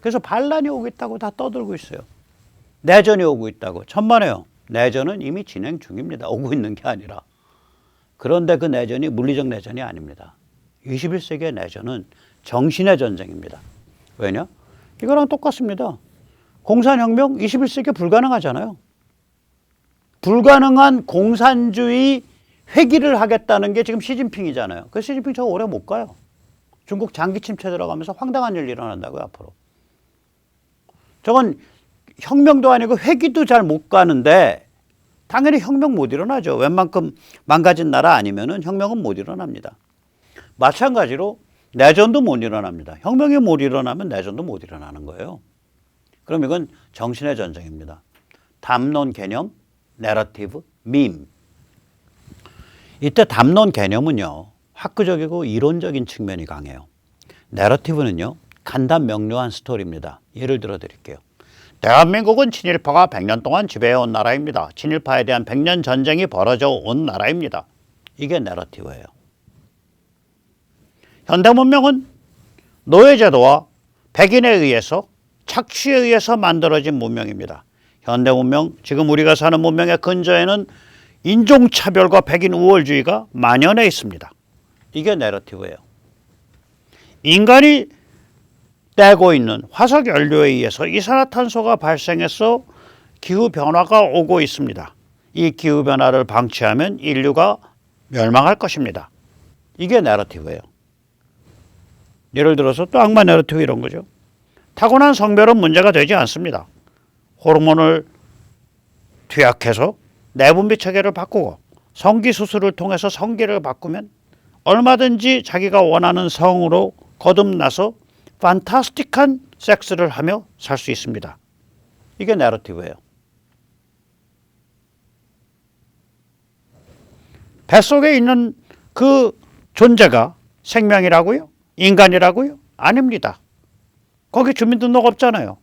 그래서 반란이 오고 있다고 다 떠들고 있어요. 내전이 오고 있다고. 천만에요. 내전은 이미 진행 중입니다. 오고 있는 게 아니라. 그런데 그 내전이 물리적 내전이 아닙니다. 21세기의 내전은 정신의 전쟁입니다. 왜냐? 이거랑 똑같습니다. 공산혁명 21세기에 불가능하잖아요. 불가능한 공산주의 회귀를 하겠다는 게 지금 시진핑이잖아요. 그 시진핑 저거 오래 못 가요. 중국 장기 침체 들어가면서 황당한 일 일어난다고요, 앞으로. 저건 혁명도 아니고 회귀도 잘 못 가는데 당연히 혁명 못 일어나죠. 웬만큼 망가진 나라 아니면은 혁명은 못 일어납니다. 마찬가지로 내전도 못 일어납니다. 혁명이 못 일어나면 내전도 못 일어나는 거예요. 그럼 이건 정신의 전쟁입니다. 담론 개념, 내러티브, 밈. 이때 담론 개념은요, 학구적이고 이론적인 측면이 강해요. 내러티브는요, 간단 명료한 스토리입니다. 예를 들어 드릴게요. 대한민국은 친일파가 100년 동안 지배해온 나라입니다. 친일파에 대한 100년 전쟁이 벌어져 온 나라입니다. 이게 내러티브예요. 현대문명은 노예제도와 백인에 의해서 착취에 의해서 만들어진 문명입니다. 현대문명, 지금 우리가 사는 문명의 근저에는 인종차별과 백인 우월주의가 만연해 있습니다. 이게 내러티브예요. 인간이 떼고 있는 화석연료에 의해서 이산화탄소가 발생해서 기후변화가 오고 있습니다. 이 기후변화를 방치하면 인류가 멸망할 것입니다. 이게 내러티브예요. 예를 들어서 또 악마 내러티브 이런 거죠. 타고난 성별은 문제가 되지 않습니다. 호르몬을 투약해서 내분비 체계를 바꾸고 성기수술을 통해서 성기를 바꾸면 얼마든지 자기가 원하는 성으로 거듭나서 판타스틱한 섹스를 하며 살 수 있습니다. 이게 내러티브예요. 뱃속에 있는 그 존재가 생명이라고요? 인간이라고요? 아닙니다. 거기 주민등록 없잖아요.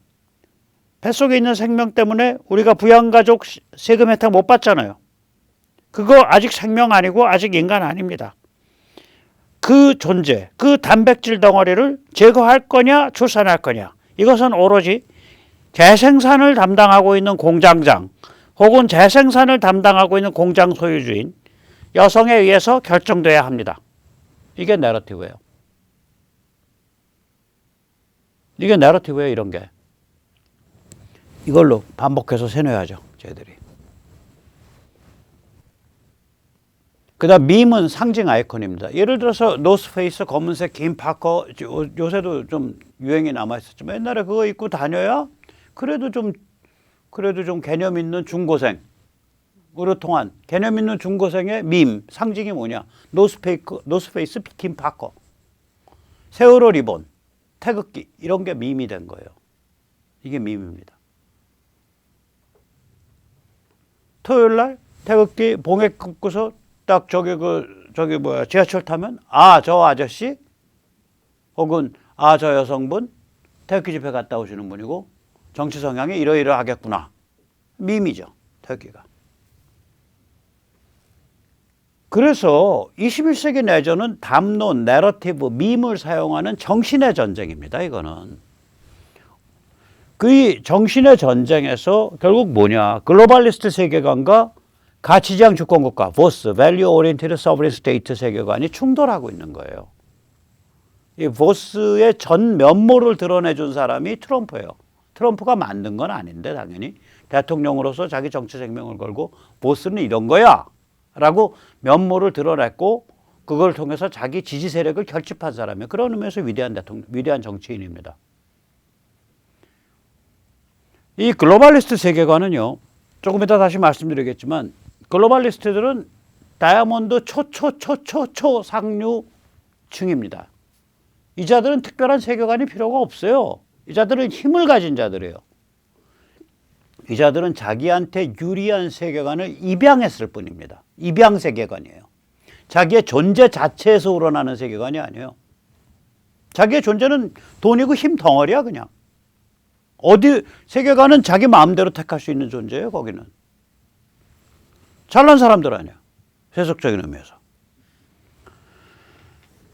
뱃속에 있는 생명 때문에 우리가 부양가족 세금 혜택 못 받잖아요. 그거 아직 생명 아니고 아직 인간 아닙니다. 그 존재, 그 단백질 덩어리를 제거할 거냐 출산할 거냐, 이것은 오로지 재생산을 담당하고 있는 공장장 혹은 재생산을 담당하고 있는 공장 소유주인 여성에 의해서 결정돼야 합니다. 이게 내러티브예요. 이게 내러티브예요. 이런 게. 이걸로 반복해서 세뇌하죠, 저희들이. 그 다음 밈은 상징 아이콘입니다. 예를 들어서 노스페이스 검은색 긴 파커, 요새도 좀 유행이 남아있었지만 옛날에 그거 입고 다녀야 그래도 좀 개념 있는 중고생으로 통한 개념 있는 중고생의 밈, 상징이 뭐냐. 노스페이스 긴 파커, 세월호 리본, 태극기, 이런 게 밈이 된 거예요. 이게 밈입니다. 토요일 날 태극기 봉에 긋고서 딱 지하철 타면 저 아저씨 혹은 저 여성분 태극기 집회 갔다 오시는 분이고 정치 성향이 이러이러하겠구나. 밈이죠, 태극기가. 그래서 21세기 내전은 담론, 내러티브, 밈을 사용하는 정신의 전쟁입니다. 이거는. 그 정신의 전쟁에서 결국 뭐냐. 글로벌리스트 세계관과 가치지향 주권국가, 보스, Value Oriented Sovereign State 세계관이 충돌하고 있는 거예요. 이 보스의 전 면모를 드러내준 사람이 트럼프예요. 트럼프가 만든 건 아닌데 당연히 대통령으로서 자기 정치 생명을 걸고 보스는 이런 거야 라고 면모를 드러냈고 그걸 통해서 자기 지지 세력을 결집한 사람이에요. 그런 의미에서 위대한 정치인입니다. 이 글로벌리스트 세계관은요, 조금 이따 다시 말씀드리겠지만 글로벌리스트들은 다이아몬드 초 상류층입니다. 이 자들은 특별한 세계관이 필요가 없어요. 이 자들은 힘을 가진 자들이에요. 이 자들은 자기한테 유리한 세계관을 입양했을 뿐입니다. 입양 세계관이에요. 자기의 존재 자체에서 우러나는 세계관이 아니에요. 자기의 존재는 돈이고 힘 덩어리야 그냥. 세계관은 자기 마음대로 택할 수 있는 존재예요. 거기는. 잘난 사람들 아니야. 세속적인 의미에서.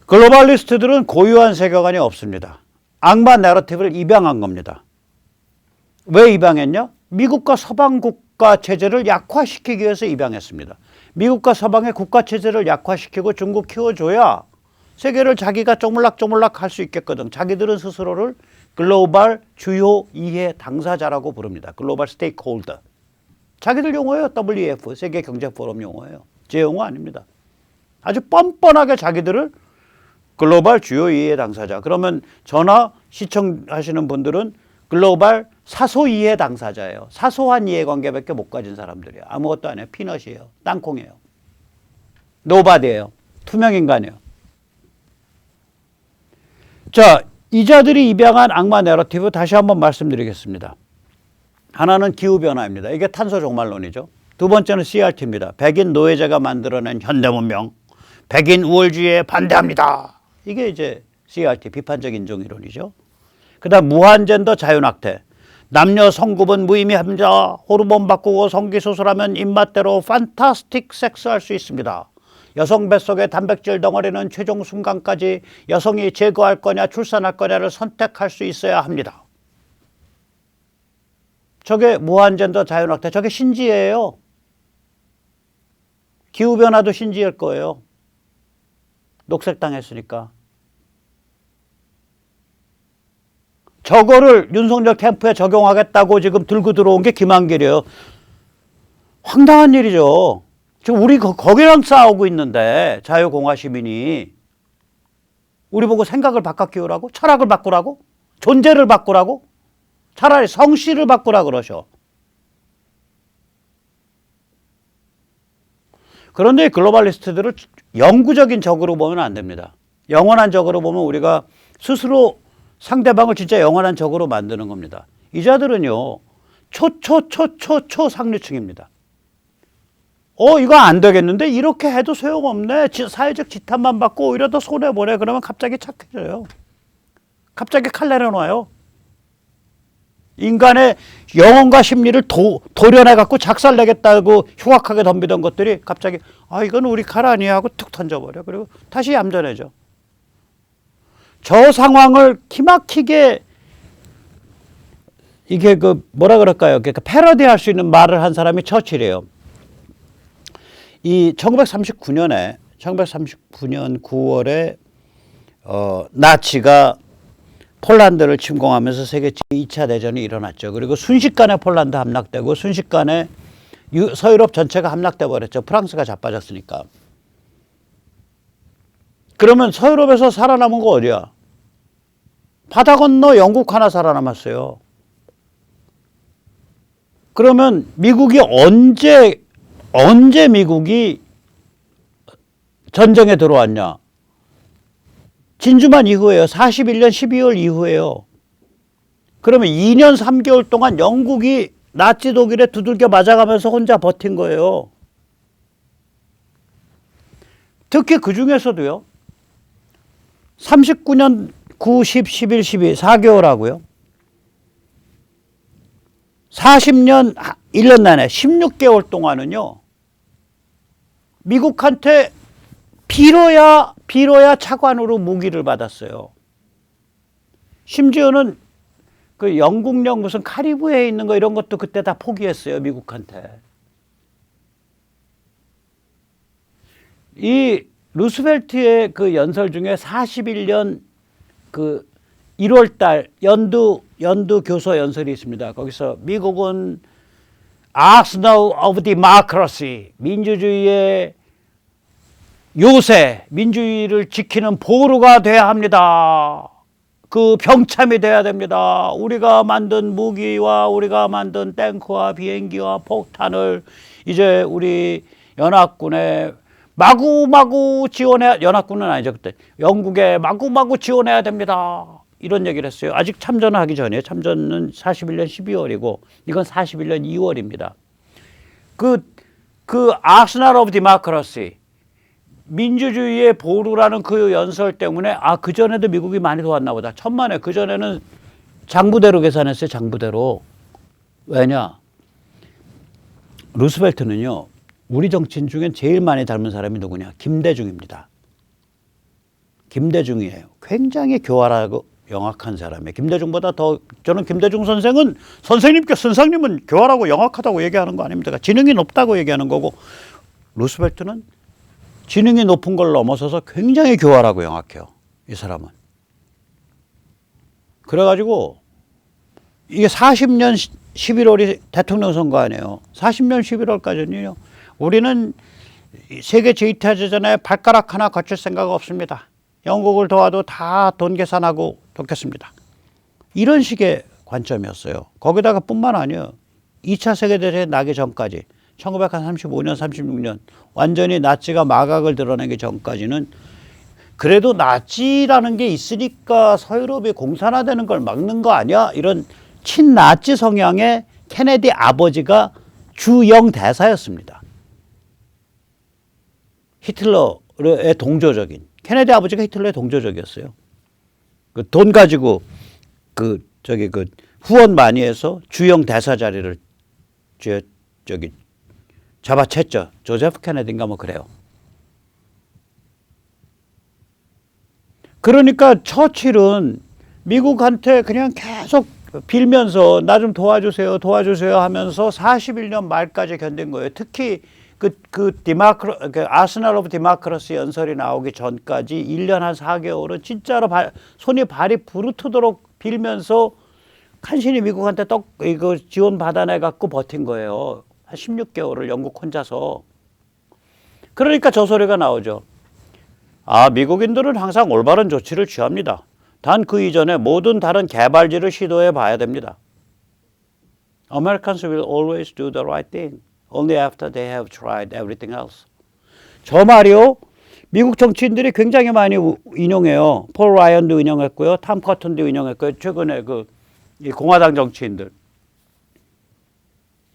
글로벌리스트들은 고유한 세계관이 없습니다. 악마 내러티브를 입양한 겁니다. 왜 입양했냐? 미국과 서방 국가 체제를 약화시키기 위해서 입양했습니다. 미국과 서방의 국가 체제를 약화시키고 중국 키워줘야 세계를 자기가 쪼물락쪼물락 할 수 있겠거든. 자기들은 스스로를 글로벌 주요 이해 당사자라고 부릅니다. 글로벌 스테이크홀더. 자기들 용어예요. WEF, 세계경제포럼 용어예요. 제 용어 아닙니다. 아주 뻔뻔하게 자기들을 글로벌 주요 이해 당사자. 그러면 저나 시청하시는 분들은 글로벌 사소 이해 당사자예요. 사소한 이해관계밖에 못 가진 사람들이에요. 아무것도 안 해요. 피넛이에요. 땅콩이에요. 노바디예요. 투명인간이에요. 자, 이자들이 입양한 악마 내러티브 다시 한번 말씀드리겠습니다. 하나는 기후변화입니다. 이게 탄소 종말론이죠. 두 번째는 CRT입니다. 백인 노예제가 만들어낸 현대문명, 백인 우월주의에 반대합니다. 이게 이제 CRT, 비판적 인종이론이죠. 그 다음 무한젠더 자유낙태. 남녀 성급은 무의미합니다. 호르몬 바꾸고 성기수술하면 입맛대로 판타스틱 섹스 할 수 있습니다. 여성 뱃속의 단백질 덩어리는 최종 순간까지 여성이 제거할 거냐 출산할 거냐를 선택할 수 있어야 합니다. 저게 무한젠더 자유낙태. 저게 신지예요. 기후변화도 신지일 거예요. 녹색당했으니까. 저거를 윤석열 캠프에 적용하겠다고 지금 들고 들어온 게 김한길이에요. 황당한 일이죠. 지금 우리 거기랑 싸우고 있는데 자유공화 시민이 우리 보고 생각을 바꿔 키우라고? 철학을 바꾸라고? 존재를 바꾸라고? 차라리 성씨를 바꾸라 그러셔. 그런데 글로벌리스트들을 영구적인 적으로 보면 안 됩니다. 영원한 적으로 보면 우리가 스스로 상대방을 진짜 영원한 적으로 만드는 겁니다. 이 자들은요, 초상류층입니다. 이거 안 되겠는데? 이렇게 해도 소용없네. 사회적 지탄만 받고 오히려 더 손해보네. 그러면 갑자기 착해져요. 갑자기 칼 내려놔요. 인간의 영혼과 심리를 도려내갖고 작살내겠다고 흉악하게 덤비던 것들이 갑자기 이건 우리 칼 아니야 하고 툭 던져버려. 그리고 다시 얌전해져. 저 상황을 기막히게 이게 뭐라 그럴까요? 그러니까 패러디할 수 있는 말을 한 사람이 처칠이에요. 이 1939년 9월에 나치가 폴란드를 침공하면서 세계 제2차 대전이 일어났죠. 그리고 순식간에 폴란드 함락되고 순식간에 서유럽 전체가 함락돼 버렸죠. 프랑스가 자빠졌으니까. 그러면 서유럽에서 살아남은 거 어디야? 바다 건너 영국 하나 살아남았어요. 그러면 미국이 언제 미국이 전쟁에 들어왔냐? 진주만 이후에요. 41년 12월 이후에요. 그러면 2년 3개월 동안 영국이 나치 독일에 두들겨 맞아가면서 혼자 버틴 거예요. 특히 그 중에서도요. 39년 9, 10, 11, 12, 4개월 하고요. 40년 1년 내내 16개월 동안은요. 미국한테 빌어야 차관으로 무기를 받았어요. 심지어는 그 영국령 무슨 카리브해에 있는 거 이런 것도 그때 다 포기했어요. 미국한테. 이 루스벨트의 그 연설 중에 41년 그 1월 달 연두 교서 연설이 있습니다. 거기서 미국은 Arsenal of Democracy, 민주주의의 요새, 민주주의를 지키는 보루가 돼야 합니다. 그 병참이 돼야 됩니다. 우리가 만든 무기와 우리가 만든 탱크와 비행기와 폭탄을 이제 우리 연합군에 마구마구 지원해야, 연합군은 아니죠 그때, 영국에 마구마구 지원해야 됩니다. 이런 얘기를 했어요. 아직 참전을 하기 전이에요. 참전은 41년 12월이고 이건 41년 2월입니다. 그 아스날 오브 디모크라시, 민주주의의 보루라는 그 연설 때문에 그전에도 미국이 많이 도왔나 보다. 천만에 그전에는 장부대로 계산했어요. 장부대로. 왜냐? 루스벨트는요. 우리 정치인 중엔 제일 많이 닮은 사람이 누구냐? 김대중입니다. 김대중이에요. 굉장히 교활하고 영악한 사람이에요. 김대중보다 더 저는 김대중 선생님은 교활하고 영악하다고 얘기하는 거 아닙니까? 지능이 높다고 얘기하는 거고 루스벨트는 지능이 높은 걸 넘어서서 굉장히 교활하고 영악해요. 이 사람은. 그래가지고 이게 40년 11월이 대통령 선거 아니에요. 40년 11월까지는요. 우리는 세계 제2차전에 발가락 하나 거칠 생각 없습니다. 영국을 도와도 다 돈 계산하고 돕겠습니다. 이런 식의 관점이었어요. 거기다가 뿐만 아니에요. 2차 세계대전이 나기 전까지 1935년, 36년 완전히 나치가 마각을 드러내기 전까지는 그래도 나치라는 게 있으니까 서유럽이 공산화되는 걸 막는 거 아니야? 이런 친나치 성향의 케네디 아버지가 주영 대사였습니다. 히틀러의 동조적인 케네디 아버지가 히틀러의 동조적이었어요. 그 돈 가지고 후원 많이 해서 주영 대사 자리를 잡아챘죠. 조세프 케네디인가 뭐 그래요. 그러니까 처칠은 미국한테 그냥 계속 빌면서 나 좀 도와주세요 하면서 41년 말까지 견딘 거예요. 특히 아스널 오브 디마크러시 연설이 나오기 전까지 1년 한 4개월은 진짜로 손이 발이 부르트도록 빌면서 간신히 미국한테 이거 지원 받아내 갖고 버틴 거예요. 한 16개월을 영국 혼자서. 그러니까 저 소리가 나오죠. 아, 미국인들은 항상 올바른 조치를 취합니다. 단 그 이전에 모든 다른 개발지를 시도해 봐야 됩니다. Americans will always do the right thing. Only after they have tried everything else. 저 말이요. 미국 정치인들이 굉장히 많이 인용해요. 폴 라이언도 인용했고요. 탐 커튼도 인용했고요. 최근에 이 공화당 정치인들.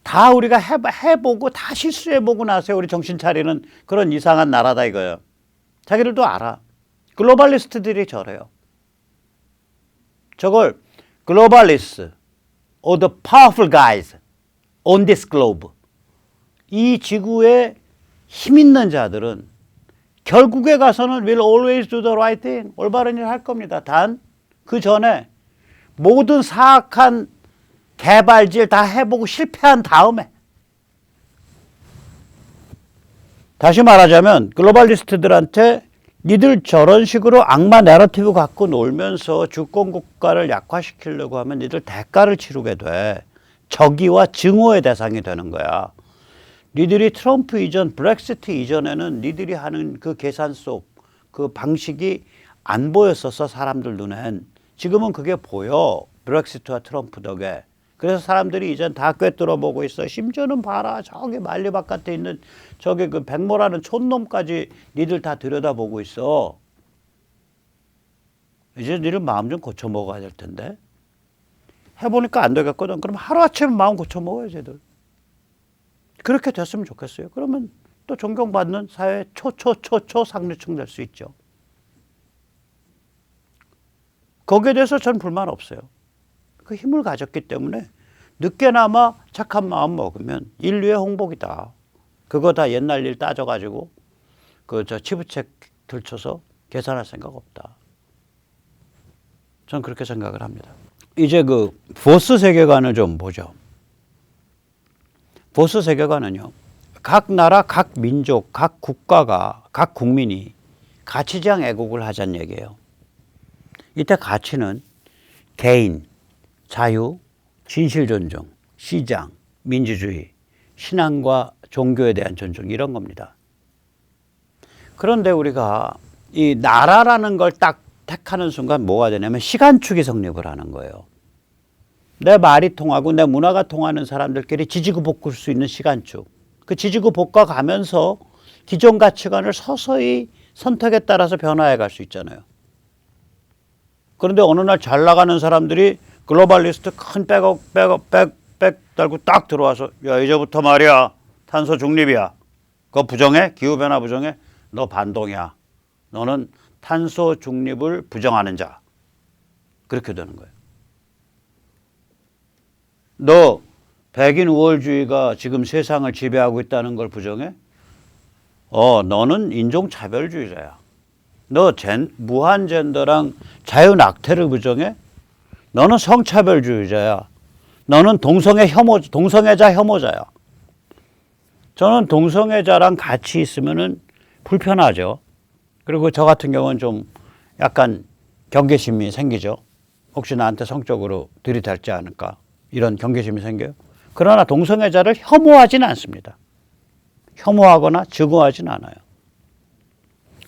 다 우리가 해보고 다 실수해보고 나서 우리 정신 차리는 그런 이상한 나라다 이거예요. 자기들도 알아. 글로벌리스트들이 저래요. 저걸 글로벌리스트 or the powerful guys on this globe. 이 지구에 힘 있는 자들은 결국에 가서는 will always do the right thing. 올바른 일 할 겁니다. 단 그 전에 모든 사악한 개발지를 다 해보고 실패한 다음에 다시 말하자면 글로벌리스트들한테 니들 저런 식으로 악마 내러티브 갖고 놀면서 주권 국가를 약화시키려고 하면 니들 대가를 치르게 돼. 적의와 증오의 대상이 되는 거야. 니들이 트럼프 이전, 브렉시트 이전에는 니들이 하는 그 계산 속 그 방식이 안 보였었어, 사람들 눈엔. 지금은 그게 보여. 브렉시트와 트럼프 덕에. 그래서 사람들이 이젠 다 꿰뚫어 보고 있어. 심지어는 봐라. 저기 만리 바깥에 있는 저기 그 백모라는 촌놈까지 니들 다 들여다보고 있어. 이제 니들 마음 좀 고쳐 먹어야 될 텐데. 해보니까 안 되겠거든. 그럼 하루아침에 마음 고쳐 먹어요, 쟤들. 그렇게 됐으면 좋겠어요. 그러면 또 존경받는 사회 상류층 될 수 있죠. 거기에 대해서 전 불만 없어요. 그 힘을 가졌기 때문에 늦게나마 착한 마음 먹으면 인류의 홍복이다. 그거 다 옛날 일 따져가지고 치부책 들쳐서 계산할 생각 없다. 전 그렇게 생각을 합니다. 이제 보스 세계관을 좀 보죠. 보스 세계관은요. 각 나라, 각 민족, 각 국가가, 각 국민이 가치지향 애국을 하자는 얘기예요. 이때 가치는 개인, 자유, 진실 존중, 시장, 민주주의, 신앙과 종교에 대한 존중 이런 겁니다. 그런데 우리가 이 나라라는 걸 딱 택하는 순간 뭐가 되냐면 시간축이 성립을 하는 거예요. 내 말이 통하고 내 문화가 통하는 사람들끼리 지지고 볶을 수 있는 시간축. 그 지지고 볶아 가면서 기존 가치관을 서서히 선택에 따라서 변화해 갈 수 있잖아요. 그런데 어느 날 잘 나가는 사람들이 글로벌리스트 큰 백 달고 딱 들어와서 야 이제부터 말이야 탄소 중립이야. 그거 부정해? 기후변화 부정해? 너 반동이야. 너는 탄소 중립을 부정하는 자. 그렇게 되는 거예요. 너 백인 우월주의가 지금 세상을 지배하고 있다는 걸 부정해? 너는 인종차별주의자야. 너 무한 젠더랑 자유낙태를 부정해? 너는 성차별주의자야. 너는 동성애자 혐오자야. 저는 동성애자랑 같이 있으면은 불편하죠. 그리고 저 같은 경우는 좀 약간 경계심이 생기죠. 혹시 나한테 성적으로 들이댈지 않을까 이런 경계심이 생겨요. 그러나 동성애자를 혐오하지는 않습니다. 혐오하거나 증오하지는 않아요.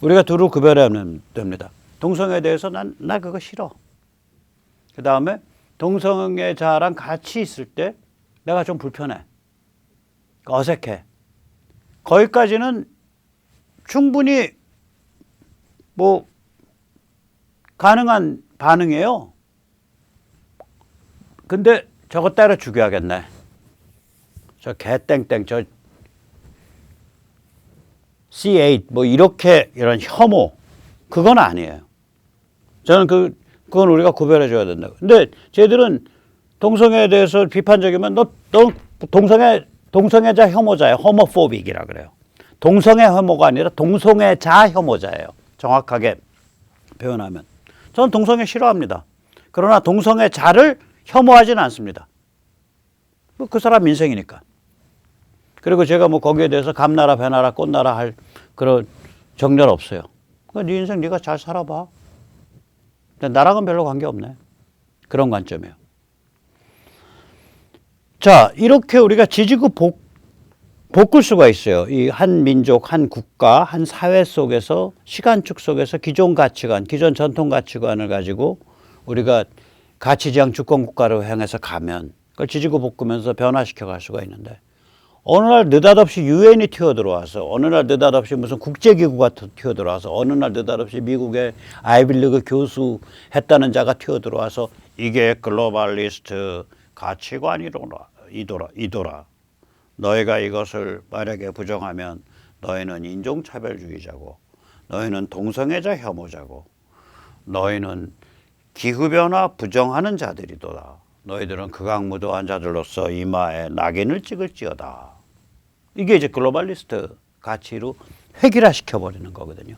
우리가 두루 구별하면 됩니다. 동성애에 대해서 나 그거 싫어. 그 다음에 동성애자랑 같이 있을 때 내가 좀 불편해. 어색해. 거기까지는 충분히 뭐 가능한 반응이에요. 근데 저거 때려 죽여야겠네. 저 개땡땡 저 C8 뭐 이렇게 이런 혐오 그건 아니에요. 저는 그건 우리가 구별해 줘야 된다. 근데 쟤들은 동성애에 대해서 비판적이면 너 동성애자 혐오자예요. 호모포빅이라 그래요. 동성애 혐오가 아니라 동성애자 혐오자예요. 정확하게 표현하면. 저는 동성애 싫어합니다. 그러나 동성애자를 혐오하지는 않습니다. 그 사람 인생이니까. 그리고 제가 뭐 거기에 대해서 감나라 배나라 꽃나라 할 그런 정렬 없어요. 네 인생 네가 잘 살아봐. 나랑은 별로 관계없네. 그런 관점이에요. 자, 이렇게 우리가 지지고 볶을 수가 있어요. 이 한 민족, 한 국가, 한 사회 속에서 시간축 속에서 기존 가치관, 기존 전통 가치관을 가지고 우리가 가치지향 주권국가로 향해서 가면 그걸 지지고 볶으면서 변화시켜 갈 수가 있는데 어느 날 느닷없이 유엔이 튀어들어와서 어느 날 느닷없이 무슨 국제기구가 튀어들어와서 어느 날 느닷없이 미국의 아이빌리그 교수 했다는 자가 튀어들어와서 이게 글로벌리스트 가치관이더라. 너희가 이것을 만약에 부정하면 너희는 인종차별주의자고 너희는 동성애자 혐오자고 너희는 기후변화 부정하는 자들이더라. 너희들은 극악무도한 자들로서 이마에 낙인을 찍을지어다. 이게 이제 글로벌리스트 가치로 획일화시켜버리는 거거든요.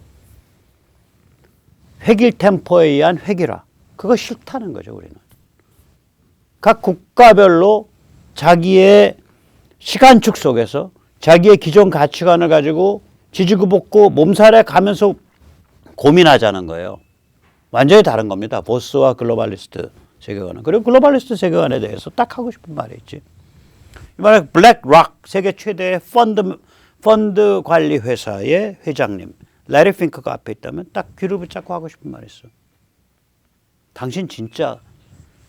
획일 템포에 의한 획일화. 그거 싫다는 거죠, 우리는. 각 국가별로 자기의 시간축 속에서 자기의 기존 가치관을 가지고 지지고 볶고 몸살에 가면서 고민하자는 거예요. 완전히 다른 겁니다. 보스와 글로벌리스트 세계관은. 그리고 글로벌리스트 세계관에 대해서 딱 하고 싶은 말이 있지. 이번에 블랙락 세계 최대의 펀드 관리 회사의 회장님 레리 핑크가 앞에 있다면 딱 귀를 붙잡고 하고 싶은 말이 있어. 당신 진짜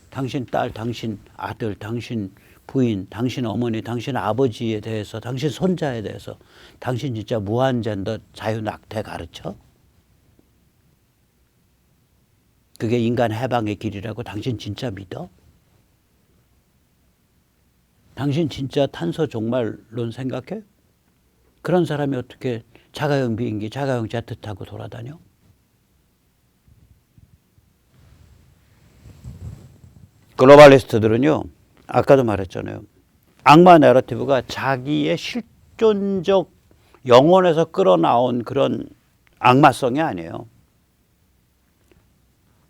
당신 딸, 당신 아들, 당신 부인, 당신 어머니, 당신 아버지에 대해서, 당신 손자에 대해서 당신 진짜 무한젠더 자유낙태 가르쳐? 그게 인간 해방의 길이라고 당신 진짜 믿어? 당신 진짜 탄소 종말론 생각해? 그런 사람이 어떻게 자가용 비행기, 자가용 제트 타고 돌아다녀? 글로벌리스트들은요, 아까도 말했잖아요. 악마 내러티브가 자기의 실존적 영혼에서 끌어나온 그런 악마성이 아니에요.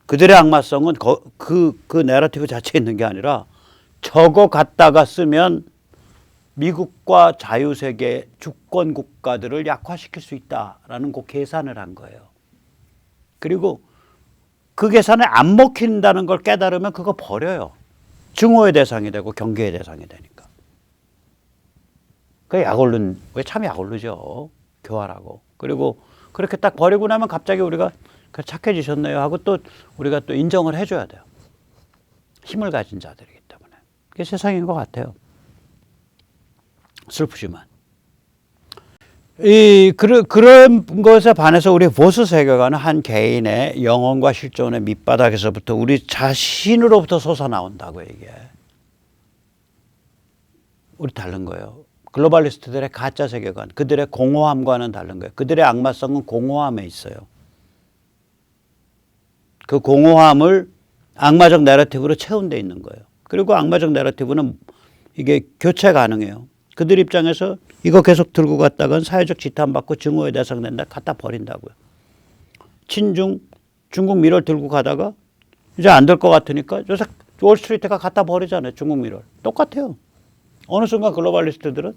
그들의 악마성은 그 내러티브 자체에 있는 게 아니라 저거 갖다가 쓰면 미국과 자유세계 주권 국가들을 약화시킬 수 있다라는 그 계산을 한 거예요. 그리고 그 계산에 안 먹힌다는 걸 깨달으면 그거 버려요. 증오의 대상이 되고 경계의 대상이 되니까. 그 약올른, 참 약올르죠. 교활하고. 그리고 그렇게 딱 버리고 나면 갑자기 우리가 착해지셨네요 하고 또 우리가 또 인정을 해줘야 돼요. 힘을 가진 자들이기 때문에. 그게 세상인 것 같아요. 슬프지만. 그런 것에 반해서 우리 보수 세계관은 한 개인의 영혼과 실존의 밑바닥에서부터 우리 자신으로부터 솟아나온다고 이게. 우리 다른 거예요. 글로벌리스트들의 가짜 세계관, 그들의 공허함과는 다른 거예요. 그들의 악마성은 공허함에 있어요. 그 공허함을 악마적 내러티브로 채운데 있는 거예요. 그리고 악마적 내러티브는 이게 교체 가능해요. 그들 입장에서 이거 계속 들고 갔다간 사회적 지탄받고 증오의 대상 된다 갖다 버린다고요. 친중 중국 미러를 들고 가다가 이제 안 될 것 같으니까 요새 월스트리트가 갖다 버리잖아요. 중국 미러를. 똑같아요. 어느 순간 글로벌리스트들은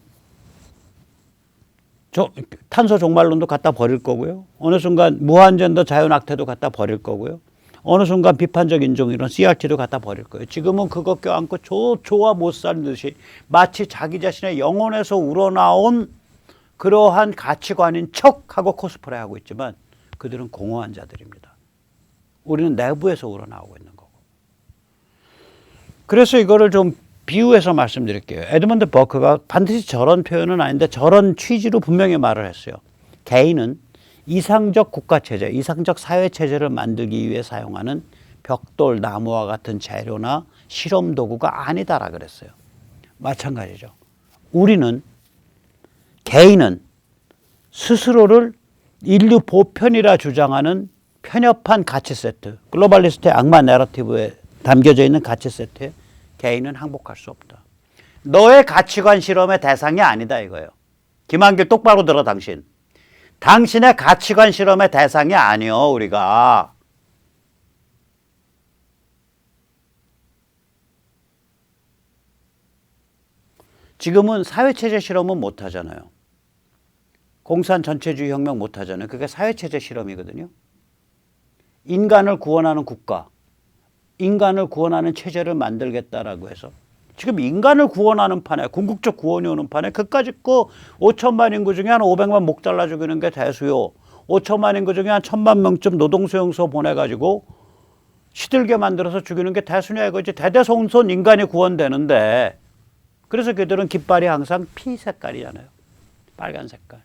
탄소 종말론도 갖다 버릴 거고요. 어느 순간 무한젠더 자유낙태도 갖다 버릴 거고요. 어느 순간 비판적 인종이론 CRT도 갖다 버릴 거예요. 지금은 그거 껴안고 좋아 못 사는 듯이 마치 자기 자신의 영혼에서 우러나온 그러한 가치관인 척하고 코스프레하고 있지만 그들은 공허한 자들입니다. 우리는 내부에서 우러나오고 있는 거고. 그래서 이거를 좀 비유해서 말씀드릴게요. 에드먼드 버크가 반드시 저런 표현은 아닌데 저런 취지로 분명히 말을 했어요. 개인은 이상적 국가체제, 이상적 사회체제를 만들기 위해 사용하는 벽돌, 나무와 같은 재료나 실험도구가 아니다라 그랬어요. 마찬가지죠. 개인은 스스로를 인류 보편이라 주장하는 편협한 가치 세트, 글로벌리스트의 악마 내러티브에 담겨져 있는 가치 세트에 개인은 항복할 수 없다. 너의 가치관 실험의 대상이 아니다 이거예요. 김한길 똑바로 들어 당신. 당신의 가치관 실험의 대상이 아니요 우리가. 지금은 사회체제 실험은 못하잖아요. 공산 전체주의 혁명 못하잖아요. 그게 사회체제 실험이거든요. 인간을 구원하는 국가, 인간을 구원하는 체제를 만들겠다라고 해서 지금 인간을 구원하는 판에, 궁극적 구원이 오는 판에 그까짓 거 5천만 인구 중에 한 500만 목 잘라 죽이는 게 대수요. 5천만 인구 중에 한 1,000만 명쯤 노동수용소 보내가지고 시들게 만들어서 죽이는 게 대수냐 이거지. 대대손손 인간이 구원되는데 그래서 그들은 깃발이 항상 피 색깔이잖아요. 빨간 색깔.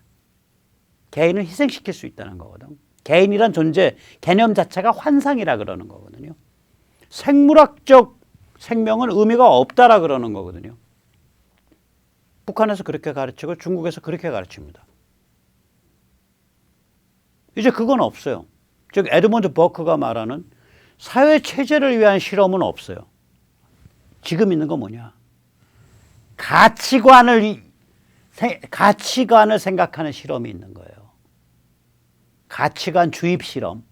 개인을 희생시킬 수 있다는 거거든. 개인이란 존재, 개념 자체가 환상이라 그러는 거거든요. 생물학적 생명은 의미가 없다라 그러는 거거든요. 북한에서 그렇게 가르치고 중국에서 그렇게 가르칩니다. 이제 그건 없어요. 즉 에드먼드 버크가 말하는 사회체제를 위한 실험은 없어요. 지금 있는 건 뭐냐? 가치관을 생각하는 실험이 있는 거예요. 가치관 주입 실험,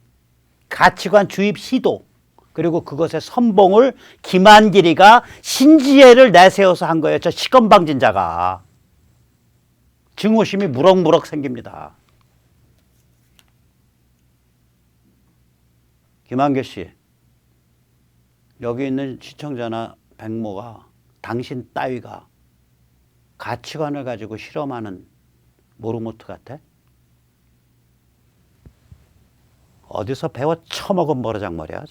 가치관 주입 시도, 그리고 그것의 선봉을 김한길이가 신지혜를 내세워서 한 거예요. 저 시건방진자가. 증오심이 무럭무럭 생깁니다. 김한길 씨, 여기 있는 시청자나 백모가 당신 따위가 가치관을 가지고 실험하는 모르모트 같아? 어디서 배워 처먹은 버르장머리야?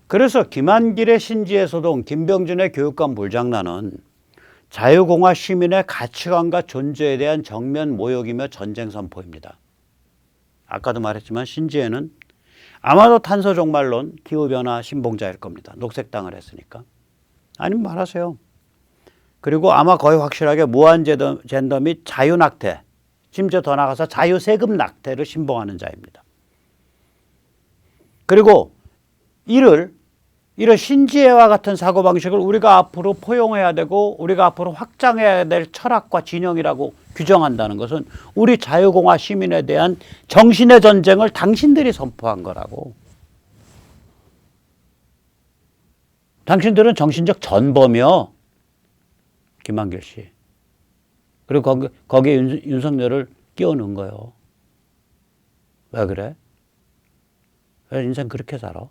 그래서 김한길의 신지혜 소동, 김병준의 교육감 불장난은 자유공화 시민의 가치관과 존재에 대한 정면 모욕이며 전쟁 선포입니다. 아까도 말했지만 신지혜는 아마도 탄소 종말론, 기후변화 신봉자일 겁니다. 녹색당을 했으니까. 아니면 말하세요. 그리고 아마 거의 확실하게 무한젠더 및 자유낙태, 심지어 더 나가서 자유세금 낙태를 신봉하는 자입니다. 그리고 이런 신지혜와 같은 사고방식을 우리가 앞으로 포용해야 되고 우리가 앞으로 확장해야 될 철학과 진영이라고 규정한다는 것은 우리 자유공화 시민에 대한 정신의 전쟁을 당신들이 선포한 거라고. 당신들은 정신적 전범이요. 김한길 씨. 그리고 거기에 윤석열을 끼워 넣은 거예요. 왜 그래? 왜 인생 그렇게 살아?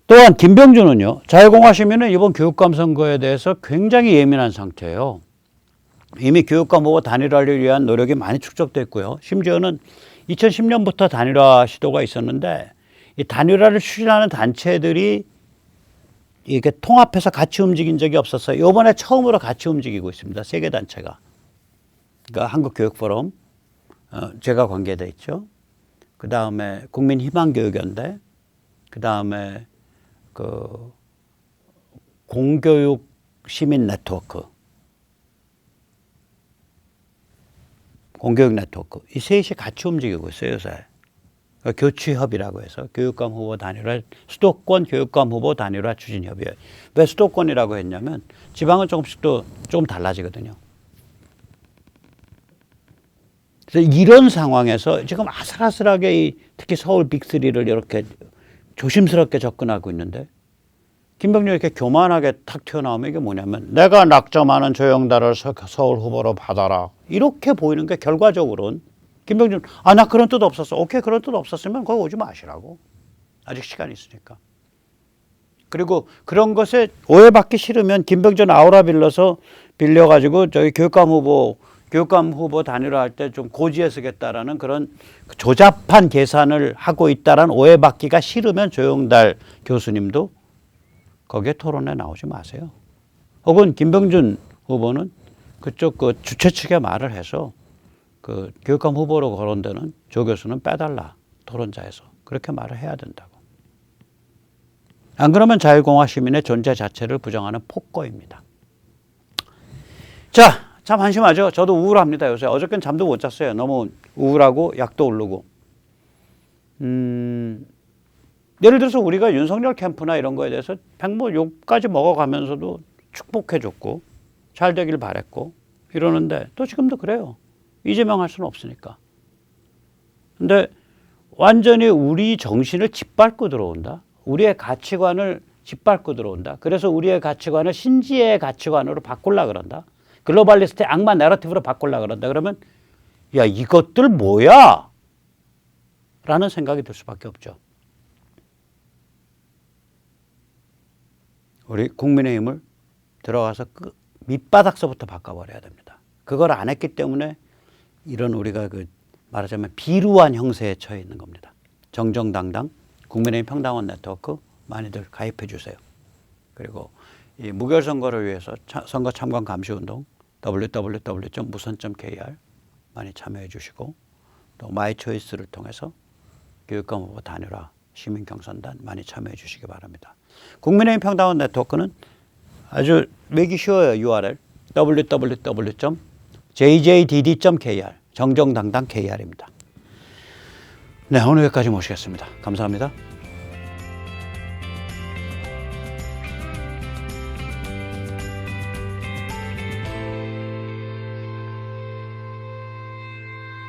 또한 김병준은요. 자유공화 시민은 이번 교육감 선거에 대해서 굉장히 예민한 상태예요. 이미 교육감 후보 단일화를 위한 노력이 많이 축적됐고요. 심지어는 2010년부터 단일화 시도가 있었는데 이 단일화를 추진하는 단체들이 이렇게 통합해서 같이 움직인 적이 없었어요. 이번에 처음으로 같이 움직이고 있습니다. 세 개 단체가. 그러니까 한국교육포럼, 제가 관계돼 있죠. 그 다음에 국민희망교육연대, 그 다음에 그 공교육 시민 네트워크, 공교육 네트워크, 이 셋이 같이 움직이고 있어요 요새. 교취협이라고 해서 교육감 후보 단일화, 수도권 교육감 후보 단일화 추진협의회. 왜 수도권이라고 했냐면 지방은 조금씩 또 조금 달라지거든요. 그래서 이런 상황에서 지금 아슬아슬하게 특히 서울 빅3를 이렇게 조심스럽게 접근하고 있는데 김병준이 이렇게 교만하게 탁 튀어나오면 이게 뭐냐면 내가 낙점하는 조영달을 서울 후보로 받아라. 이렇게 보이는 게 결과적으로는 김병준 나 그런 뜻 없었어. 오케이 그런 뜻 없었으면 거기 오지 마시라고. 아직 시간이 있으니까. 그리고 그런 것에 오해받기 싫으면 김병준 아우라 빌려가지고 저희 교육감 후보 단일화할 때 좀 고지에 쓰겠다라는 그런 조잡한 계산을 하고 있다라는 오해받기가 싫으면 조영달 교수님도 거기에 토론에 나오지 마세요. 혹은 김병준 후보는 그쪽 그 주최 측에 말을 해서 그 교육감 후보로 거론되는 조 교수는 빼달라. 토론자에서. 그렇게 말을 해야 된다고. 안 그러면 자유공화 시민의 존재 자체를 부정하는 폭거입니다. 자, 참 한심하죠. 저도 우울합니다. 요새 어저께는 잠도 못 잤어요. 너무 우울하고 약도 오르고. 예를 들어서 우리가 윤석열 캠프나 이런 거에 대해서 백모 욕까지 먹어가면서도 축복해줬고 잘 되길 바랬고 이러는데 또 지금도 그래요. 이재명 할 수는 없으니까. 근데 완전히 우리 정신을 짓밟고 들어온다. 우리의 가치관을 짓밟고 들어온다. 그래서 우리의 가치관을 신지의 가치관으로 바꾸려고 그런다. 글로벌리스트의 악마 내러티브로 바꾸려고 그런다. 그러면 야 이것들 뭐야? 라는 생각이 들 수밖에 없죠. 우리 국민의힘을 들어가서 그 밑바닥서부터 바꿔버려야 됩니다. 그걸 안 했기 때문에 이런 우리가 그 말하자면 비루한 형세에 처해 있는 겁니다. 정정당당 국민의힘 평당원 네트워크 많이들 가입해 주세요. 그리고 이 무결선거를 위해서 선거 참관 감시운동 www.mu선.kr 많이 참여해 주시고 또 마이초이스를 통해서 교육감 후보 단일화 시민경선단 많이 참여해 주시기 바랍니다. 국민의힘 평당원 네트워크는 아주 매기 쉬워요. URL www.jjdd.kr 정정당당 KR입니다. 네, 오늘 여기까지 모시겠습니다. 감사합니다.